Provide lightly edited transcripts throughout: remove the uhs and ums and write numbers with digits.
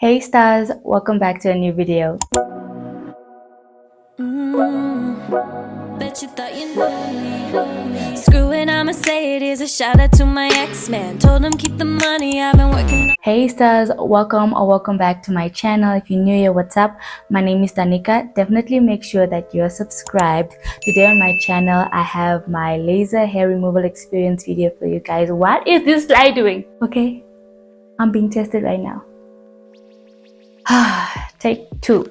Hey stars, welcome back to a new video. Bet you thought you knew me. Screw it, I'ma say it is a shout out to my ex-man. Told him keep the money, I've been working. Hey stars, welcome back to my channel. If you're new here, what's up? My name is Danica. Definitely make sure that you're subscribed. Today on my channel, I have my laser hair removal experience video for you guys. What is this fly doing? Okay, I'm being tested right now. Take 2.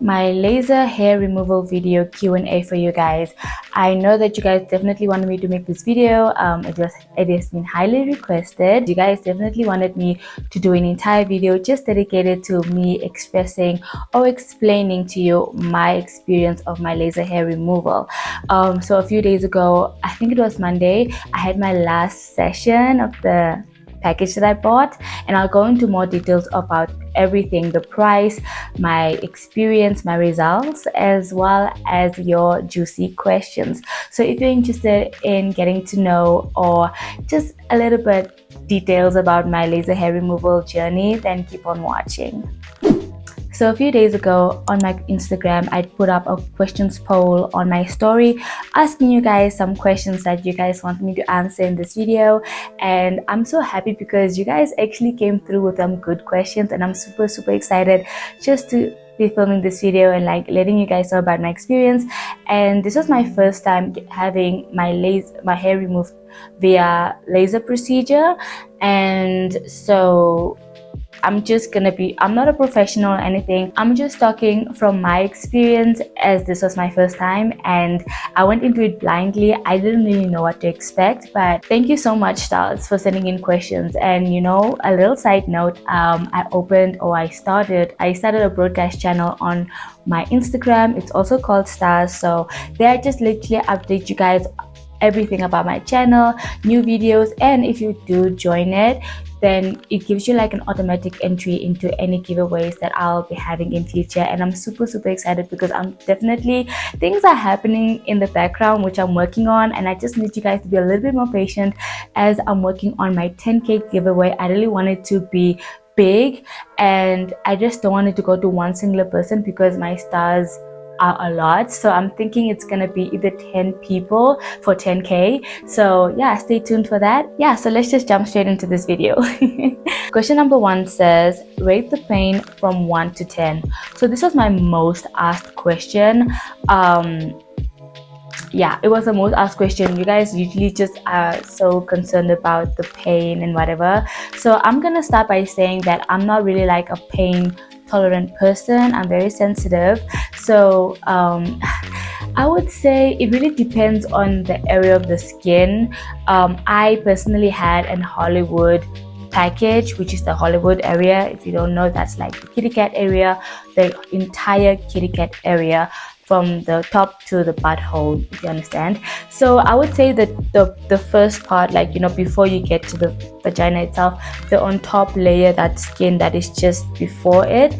My laser hair removal video Q&A for you guys. I know that you guys definitely wanted me to make this video. It has been highly requested. You guys definitely wanted me to do an entire video just dedicated to me expressing or explaining to you my experience of my laser hair removal. So a few days ago, I think it was Monday, I had my last session of the package that I bought, and I'll go into more details about everything, the price, my experience, my results, as well as your juicy questions. So if you're interested in getting to know or just a little bit details about my laser hair removal journey, then keep on watching. So a few days ago on my Instagram, I put up a questions poll on my story asking you guys some questions that you guys want me to answer in this video, and I'm so happy because you guys actually came through with some good questions, and I'm super excited just to be filming this video and like letting you guys know about my experience. And this was my first time having my hair removed via laser procedure, and so I'm not a professional or anything. I'm just talking from my experience, as this was my first time and I went into it blindly. I didn't really know what to expect, but thank you so much, stars, for sending in questions. And you know, a little side note, I started a broadcast channel on my Instagram. It's also called Stars. So there I just literally update you guys everything about my channel, new videos, and if you do join it, then it gives you like an automatic entry into any giveaways that I'll be having in future. And I'm super excited because things are happening in the background which I'm working on, and I just need you guys to be a little bit more patient as I'm working on my 10k giveaway. I really want it to be big, and I just don't want it to go to one singular person because my stars are a lot. So I'm thinking it's gonna be either 10 people for 10k. So yeah, stay tuned for that. Yeah, so let's just jump straight into this video. Question number 1 says, rate the pain from 1 to 10. So this was my most asked question. Yeah, it was the most asked question. You guys usually just are so concerned about the pain and whatever. So I'm gonna start by saying that I'm not really like a pain tolerant person. I'm very sensitive. So I would say it really depends on the area of the skin. I personally had an Hollywood package, which is the Hollywood area. If you don't know, that's like the kitty cat area, the entire kitty cat area from the top to the butthole, if you understand. So I would say that the first part, like, you know, before you get to the vagina itself, the on top layer, that skin that is just before it,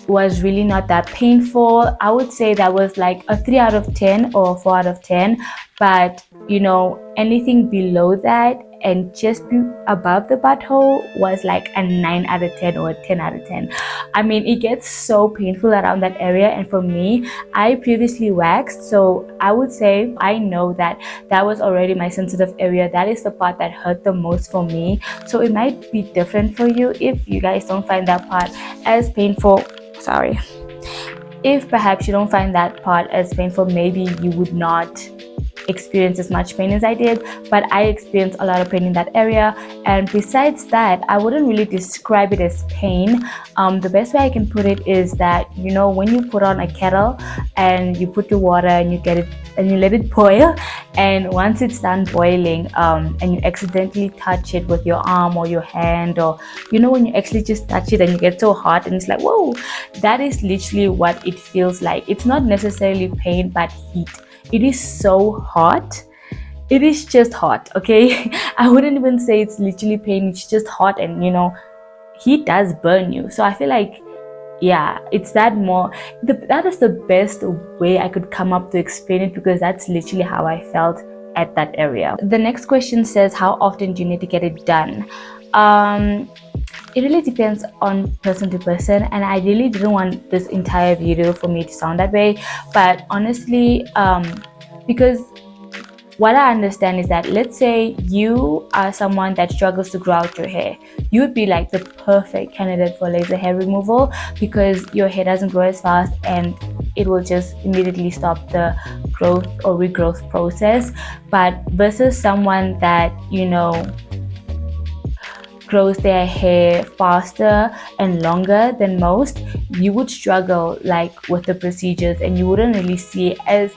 was really not that painful. I would say that was like a 3 out of 10 or 4 out of 10. But you know, anything below that and just above the butthole was like a 9 out of 10 or a 10 out of 10. I mean, it gets so painful around that area, and for me, I previously waxed, so I would say I know that that was already my sensitive area. That is the part that hurt the most for me. So it might be different for you if you guys don't find that part as painful. Sorry. If perhaps you don't find that part as painful, maybe you would not experience as much pain as I did, but I experienced a lot of pain in that area. And besides that, I wouldn't really describe it as pain. The best way I can put it is that, you know, when you put on a kettle and you put the water and you get it and you let it boil, and once it's done boiling, and you accidentally touch it with your arm or your hand, or you know, when you actually just touch it and you get so hot and it's like, whoa, that is literally what it feels like. It's not necessarily pain, but heat. It is so hot. It is just hot, okay? I wouldn't even say it's literally pain. It's just hot, and you know, heat does burn you. So I feel like, yeah, it's that is the best way I could come up to explain it, because that's literally how I felt at that area. The next question says, how often do you need to get it done? it really depends on person to person, and I really didn't want this entire video for me to sound that way. But honestly, because what I understand is that, let's say you are someone that struggles to grow out your hair, you would be like the perfect candidate for laser hair removal, because your hair doesn't grow as fast and it will just immediately stop the growth or regrowth process. But versus someone that, you know, grows their hair faster and longer than most, you would struggle like with the procedures, and you wouldn't really see as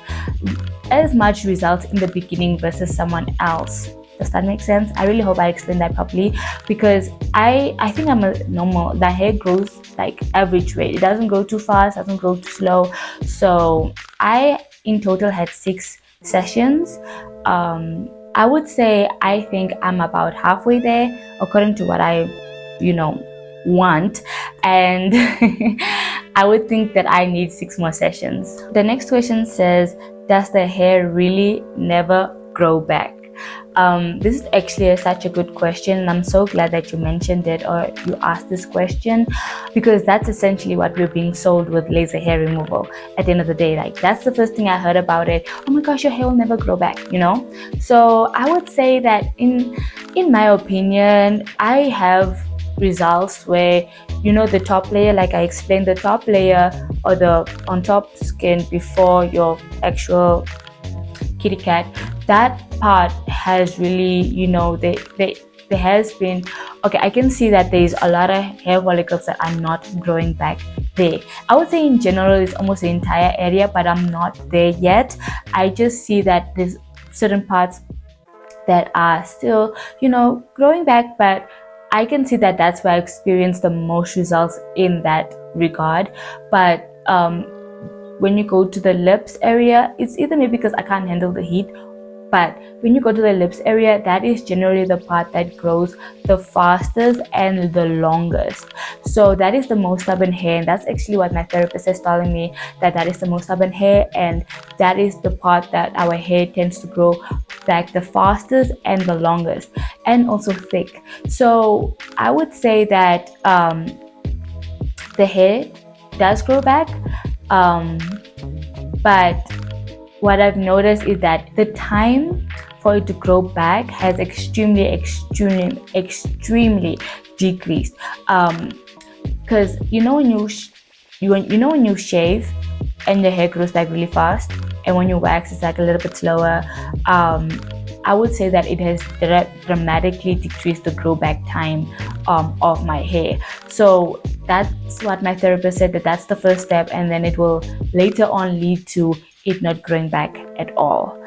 much results in the beginning versus someone else. Does that make sense? I really hope I explained that properly, because I think I'm a normal, the hair grows like average rate. It doesn't grow too fast, doesn't grow too slow. So I in total had 6 sessions. I would say I think I'm about halfway there according to what I, you know, want, and I would think that I need 6 more sessions. The next question says, does the hair really never grow back? This is actually such a good question, and I'm so glad that you mentioned it, or you asked this question, because that's essentially what we're being sold with laser hair removal. At the end of the day, like, that's the first thing I heard about it. Oh my gosh, your hair will never grow back, you know? So I would say that in my opinion, I have results where, you know, the top layer, like I explained, the top layer or the on top skin before your actual kitty cat, that part has really, you know, there has been, okay, I can see that there is a lot of hair follicles that are not growing back there. I would say in general it's almost the entire area, but I'm not there yet. I just see that there's certain parts that are still, you know, growing back, but I can see that that's where I experienced the most results in that regard. But when you go to the lips area, it's either maybe because I can't handle the heat, but when you go to the lips area, that is generally the part that grows the fastest and the longest. So that is the most stubborn hair, and that's actually what my therapist is telling me, that that is the most stubborn hair, and that is the part that our hair tends to grow back the fastest and the longest, and also thick. So I would say that the hair does grow back, but what I've noticed is that the time for it to grow back has extremely decreased. Because you know, when you shave and the hair grows back really fast, and when you wax it's like a little bit slower. I would say that it has dramatically decreased the grow back time of my hair. So that's what my therapist said, that that's the first step, and then it will later on lead to it not growing back at all.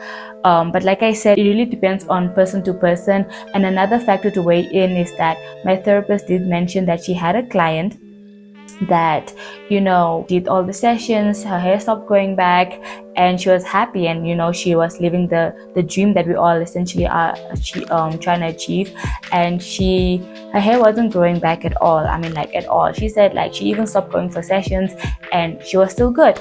But like I said, it really depends on person to person. And another factor to weigh in is that my therapist did mention that she had a client that, you know, did all the sessions, her hair stopped growing back, and she was happy, and, you know, she was living the dream that we all essentially are trying to achieve. And her hair wasn't growing back at all. I mean, like, at all. She said, like, she even stopped going for sessions and she was still good.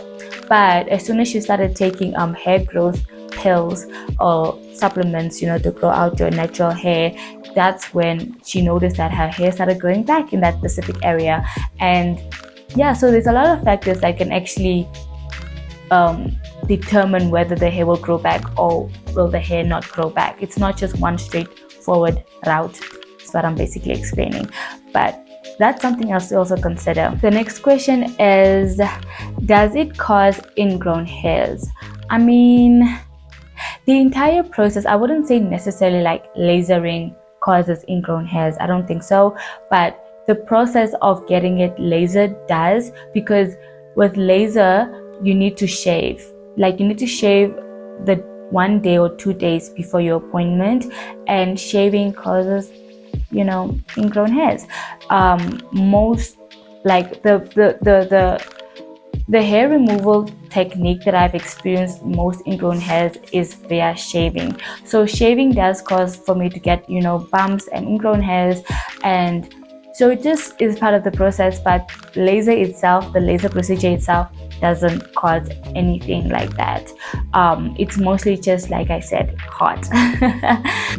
But as soon as she started taking hair growth pills or supplements, you know, to grow out your natural hair, that's when she noticed that her hair started growing back in that specific area. And yeah, so there's a lot of factors that can actually determine whether the hair will grow back or will the hair not grow back. It's not just one straightforward route. That's what I'm basically explaining, but that's something else to also consider. The next question is, does it cause ingrown hairs? I mean, the entire process, I wouldn't say necessarily like lasering causes ingrown hairs. I don't think so. But the process of getting it lasered does, because with laser, you need to shave. Like, you need to shave the 1 day or 2 days before your appointment, and shaving causes, you know, ingrown hairs. Most, like, the hair removal technique that I've experienced most ingrown hairs is via shaving. So shaving does cause for me to get, you know, bumps and ingrown hairs, and So it just is part of the process, but laser itself, the laser procedure itself, doesn't cause anything like that. It's mostly just, like I said, hot.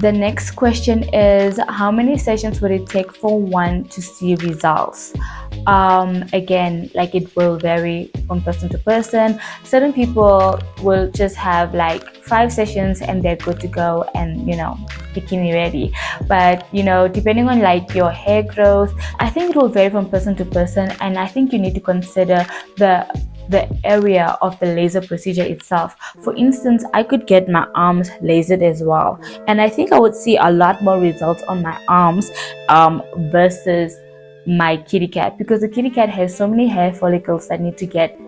The next question is, how many sessions would it take for one to see results? Again, like, it will vary from person to person. Certain people will just have like 5 sessions and they're good to go, and bikini ready. But depending on like your hair growth, I think it will vary from person to person, and I think you need to consider the area of the laser procedure itself. For instance, I could get my arms lasered as well, and I think I would see a lot more results on my arms versus my kitty cat, because the kitty cat has so many hair follicles that need to get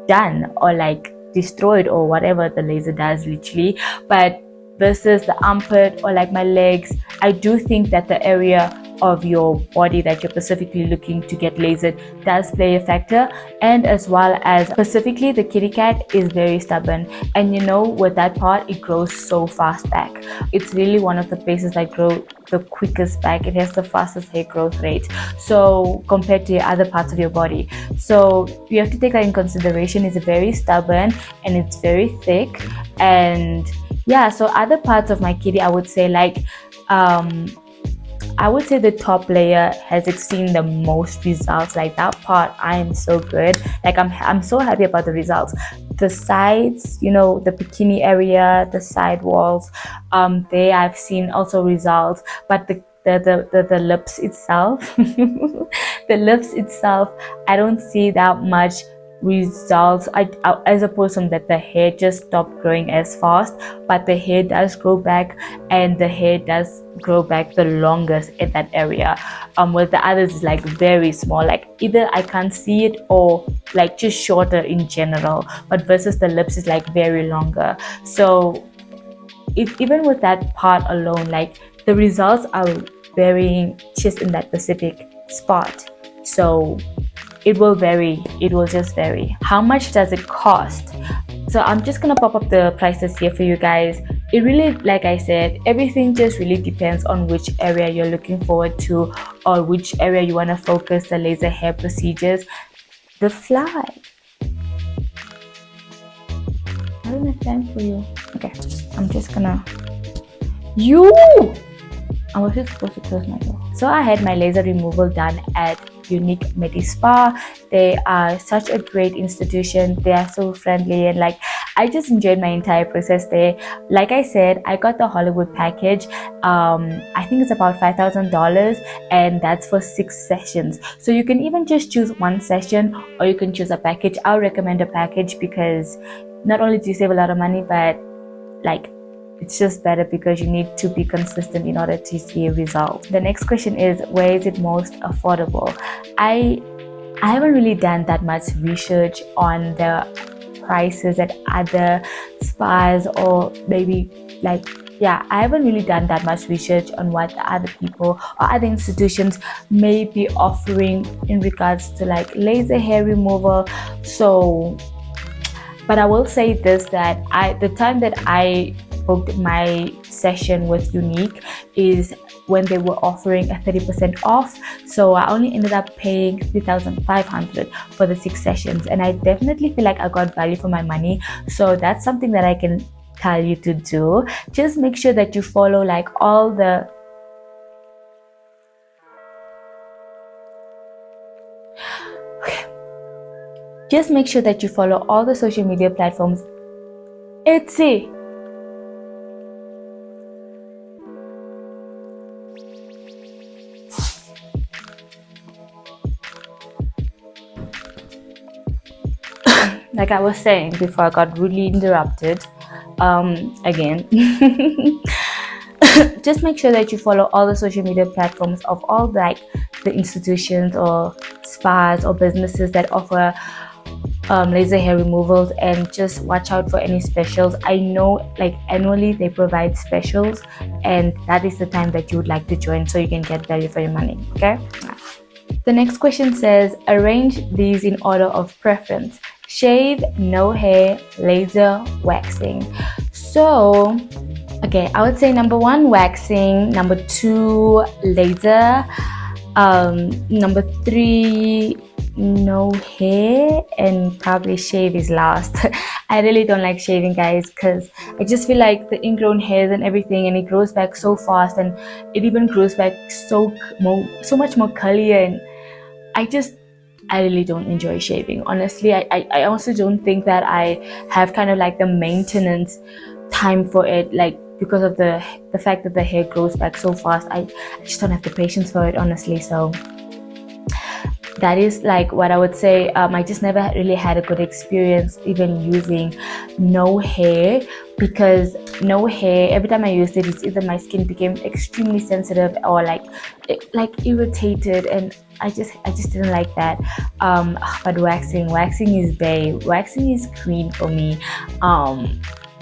done or like destroyed or whatever the laser does, literally. But versus the armpit or like my legs, I do think that the area of your body that you're specifically looking to get lasered does play a factor. And as well as specifically, the kitty cat is very stubborn, and with that part, it grows so fast back. It's really one of the places that grow the quickest back. It has the fastest hair growth rate, so compared to other parts of your body. So you have to take that in consideration. It's very stubborn and it's very thick. And yeah, so other parts of my kitty, I would say the top layer has seen the most results. Like that part, I am so good. Like I'm so happy about the results. The sides, the bikini area, the side walls, there I've seen also results. But the lips itself, the lips itself, I don't see that much results. I as opposed to that, the hair just stopped growing as fast, but the hair does grow back, and the hair does grow back the longest in that area. With the others, is like very small, like either I can't see it or like just shorter in general. But versus the lips is like very longer. So even with that part alone, like the results are varying just in that specific spot. So it will vary. It will just vary. How much does it cost? So I'm just gonna pop up the prices here for you guys. It really, like I said, everything just really depends on which area you're looking forward to, or which area you want to focus the laser hair procedures. The fly. I don't have time for you. Okay, I'm just gonna. I was just supposed to close my door. So I had my laser removal done at Unique Medi Spa. They are such a great institution. They are so friendly, and like I just enjoyed my entire process there. Like I said, I got the Hollywood package. I think it's about $5,000, and that's for 6 sessions. So you can even just choose one session, or you can choose a package. I'll recommend a package because not only do you save a lot of money, but like it's just better because you need to be consistent in order to see a result. The next question is, where is it most affordable? I haven't really done that much research on the prices at other spas, or maybe I haven't really done that much research on what the other people or other institutions may be offering in regards to like laser hair removal. So, but I will say this, that the time that I booked my session with Unique is when they were offering a 30% off. So I only ended up paying $3,500 for the 6 sessions, and I definitely feel like I got value for my money. So that's something that I can tell you to do. Just make sure that you follow like all the Just make sure that you follow all the social media platforms. Etsy. Like I was saying before I got rudely interrupted again. Just make sure that you follow all the social media platforms of all the institutions or spas or businesses that offer laser hair removals, and just watch out for any specials. I know like annually they provide specials, and that is the time that you would like to join so you can get value for your money. Okay. The next question says, arrange these in order of preference: shave, no hair, laser, waxing. So okay, I would say number 1 waxing, number 2 laser, Number 3, no hair, and probably shave is last. I really don't like shaving, guys, because I just feel like the ingrown hairs and everything, and it grows back so fast, and it even grows back so much more curlier, and I really don't enjoy shaving. Honestly, I also don't think that I have kind of like the maintenance time for it, like because of the fact that the hair grows back so fast. I just don't have the patience for it, honestly. So that is like what I would say. I just never really had a good experience even using no hair, because no hair, every time I used it, it's either my skin became extremely sensitive or like irritated, and I just didn't like that. But waxing is bae. Waxing is queen for me.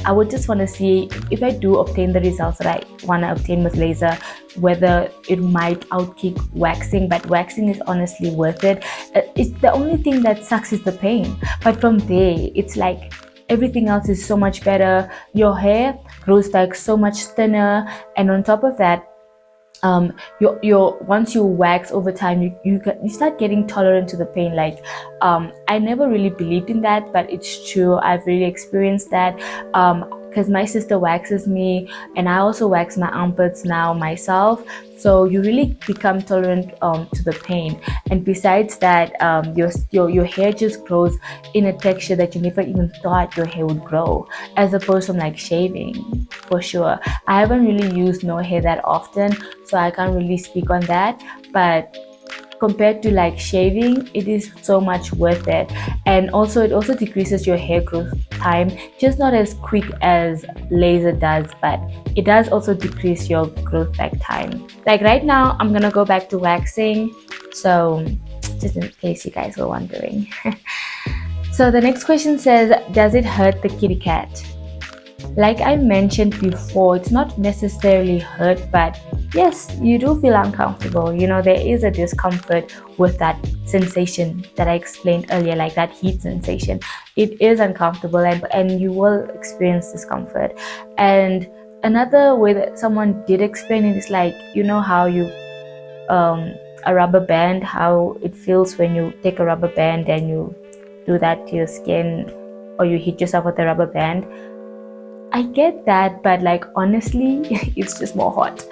I would just want to see if I do obtain the results that I want to obtain with laser, whether it might outkick waxing. But waxing is honestly worth it. It's the only thing that sucks is the pain, but from there it's like everything else is so much better. Your hair grows back so much thinner, and on top of that, your once you wax over time, you start getting tolerant to the pain. Like I never really believed in that, but it's true. I've really experienced that, because my sister waxes me, and I also wax my armpits now myself. So you really become tolerant to the pain, and besides that, your hair just grows in a texture that you never even thought your hair would grow, as opposed from like shaving, for sure. I haven't really used no hair that often, so I can't really speak on that, but compared to like shaving, it is so much worth it. And also, it also decreases your hair growth time, just not as quick as laser does, but it does also decrease your growth back time. Like right now, I'm gonna go back to waxing, so just in case you guys were wondering. So the next question says, does it hurt the kitty cat? Like I mentioned before, it's not necessarily hurt, but yes, you do feel uncomfortable. You know, there is a discomfort with that sensation that I explained earlier, like that heat sensation. It is uncomfortable, and you will experience discomfort. And another way that someone did explain it is like, you know how you a rubber band, how it feels when you take a rubber band and you do that to your skin, or you hit yourself with a rubber band. I get that, but like honestly, it's just more hot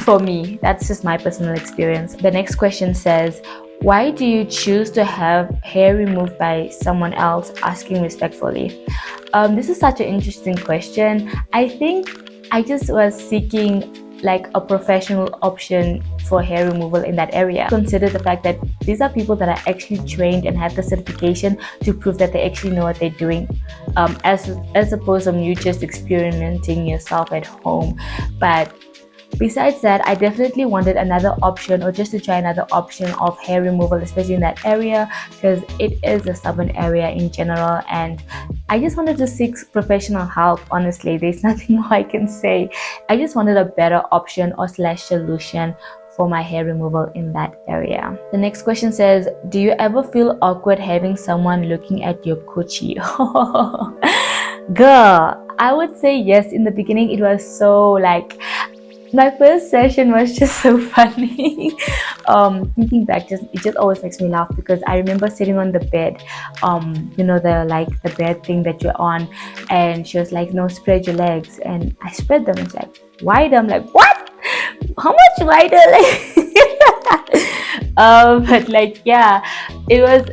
for me. That's just my personal experience. The next question says, why do you choose to have hair removed by someone else? Asking respectfully. This is such an interesting question. I think I just was seeking like a professional option for hair removal in that area. Consider the fact that these are people that are actually trained and have the certification to prove that they actually know what they're doing, as opposed to you just experimenting yourself at home. But besides that, I definitely wanted another option, or just to try another option of hair removal, especially in that area, because it is a stubborn area in general, and I just wanted to seek professional help. Honestly, there's nothing more I can say. I just wanted a better option or slash solution for my hair removal in that area. The next question says, do you ever feel awkward having someone looking at your coochie? Girl, I would say yes. In the beginning, it was so like, my first session was just so funny. Thinking back, it just always makes me laugh, because I remember sitting on the bed, you know, the bed thing that you're on, and she was like, no, spread your legs, and I spread them. It's like, wide. I'm like, what? How much wider? But like, yeah, it was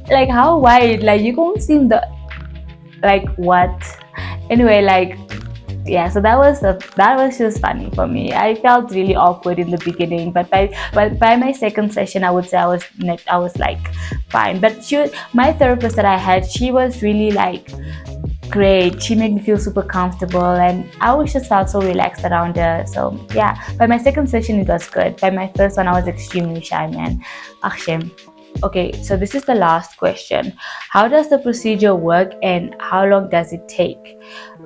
like, how wide? Like, you can't see the, like, what? Anyway, like, yeah, so that was just funny for me. I felt really awkward in the beginning, but by my second session, I would say I was like fine. But my therapist that I had, she was really like great. She made me feel super comfortable, and I always just felt so relaxed around her. So yeah, by my second session, it was good. By my first one, I was extremely shy, man. Shame. Okay, so this is the last question. How does the procedure work, and how long does it take?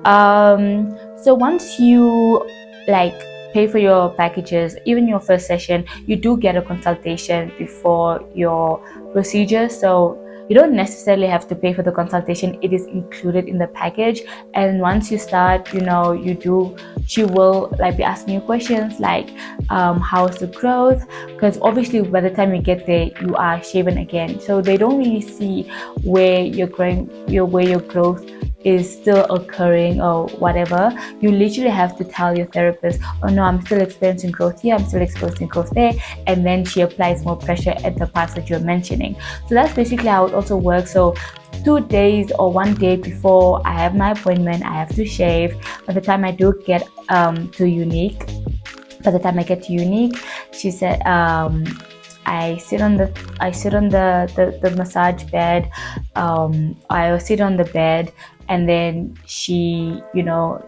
So once you like pay for your packages, even your first session, you do get a consultation before your procedure. So you don't necessarily have to pay for the consultation. It is included in the package. And once you start, she will like be asking you questions like how's the growth, because obviously by the time you get there you are shaven again, so they don't really see where you're growing, where your growth is still occurring or whatever. You literally have to tell your therapist, oh no, I'm still experiencing growth here, I'm still experiencing growth there, and then she applies more pressure at the parts that you're mentioning. So that's basically how it also works. So 2 days or 1 day before I have my appointment, I have to shave. By the time I do get to Unique, she said I sit on the massage bed. I sit on the bed, and then she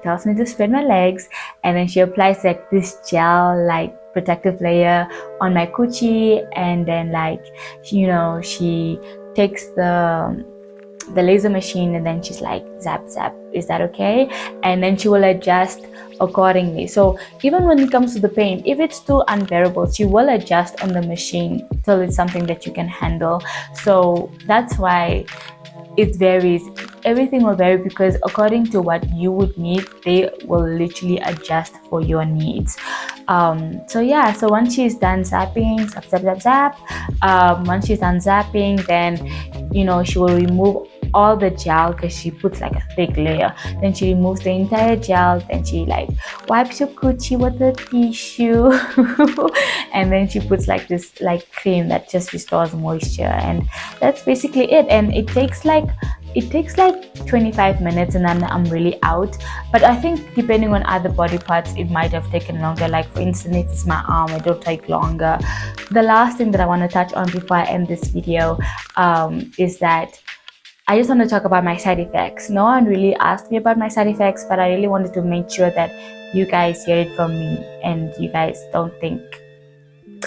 tells me to spread my legs, and then she applies like this gel like protective layer on my coochie, and then like she takes the laser machine, and then she's like, zap zap, is that okay? And then she will adjust accordingly. So even when it comes to the pain, if it's too unbearable, she will adjust on the machine till it's something that you can handle. So that's why it varies. Everything will vary, because according to what you would need, they will literally adjust for your needs. So once she's done zapping, zap, once she's done zapping, then she will remove all the gel, because she puts like a thick layer. Then she removes the entire gel, then she like wipes your coochie with a tissue and then she puts like this like cream that just restores moisture, and that's basically it. And it takes like 25 minutes, and then I'm really out. But I think depending on other body parts, it might have taken longer. Like for instance, if it's my arm, it will take longer. The last thing that I want to touch on before I end this video is that I just want to talk about my side effects. No one really asked me about my side effects, but I really wanted to make sure that you guys hear it from me, and you guys don't think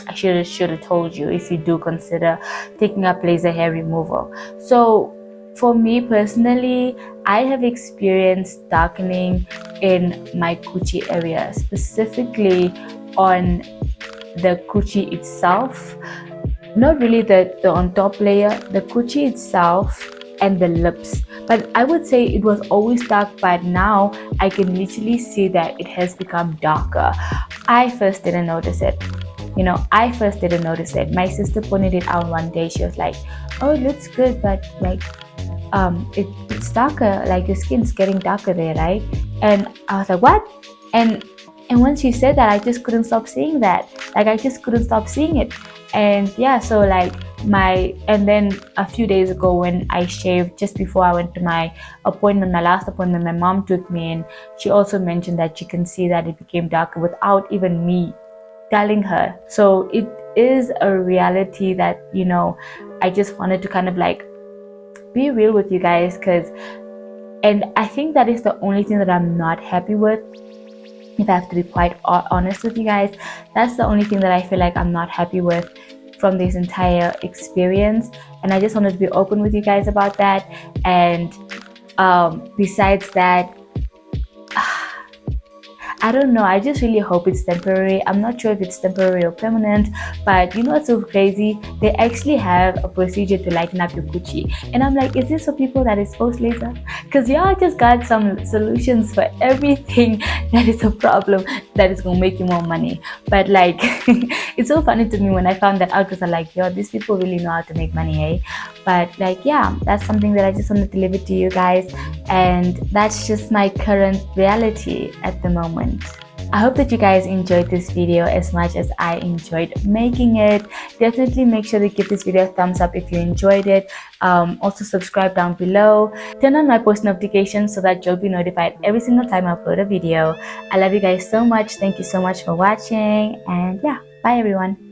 I should have told you if you do consider taking up laser hair removal. So for me personally, I have experienced darkening in my coochie area, specifically on the coochie itself. Not really the on top layer, the coochie itself and the lips. But I would say it was always dark, but now I can literally see that it has become darker. I first didn't notice it. My sister pointed it out one day. She was like, oh, it looks good, but like it's darker, like your skin's getting darker there, right? And I was like, what? And when she said that, I just couldn't stop seeing that. Like I just couldn't stop seeing it. And yeah, so like and then a few days ago when I shaved, just before I went to my last appointment, my mom took me in. She also mentioned that she can see that it became darker without even me telling her. So it is a reality that I just wanted to kind of like be real with you guys, and I think that is the only thing that I'm not happy with. If I have to be quite honest with you guys, that's the only thing that I feel like I'm not happy with from this entire experience. And I just wanted to be open with you guys about that. And besides that, I don't know, I just really hope it's temporary. I'm not sure if it's temporary or permanent, but what's so crazy? They actually have a procedure to lighten up your coochie. And I'm like, is this for people that is post laser? Because y'all just got some solutions for everything that is a problem that is gonna make you more money. But like, it's so funny to me when I found that out, because I'm like, yo, these people really know how to make money, eh? But like, yeah, that's something that I just wanted to leave it to you guys, and that's just my current reality at the moment. I hope that you guys enjoyed this video as much as I enjoyed making it. Definitely make sure to give this video a thumbs up if you enjoyed it. Also subscribe down below. Turn on my post notifications so that you'll be notified every single time I upload a video. I love you guys so much. Thank you so much for watching, and yeah, bye everyone.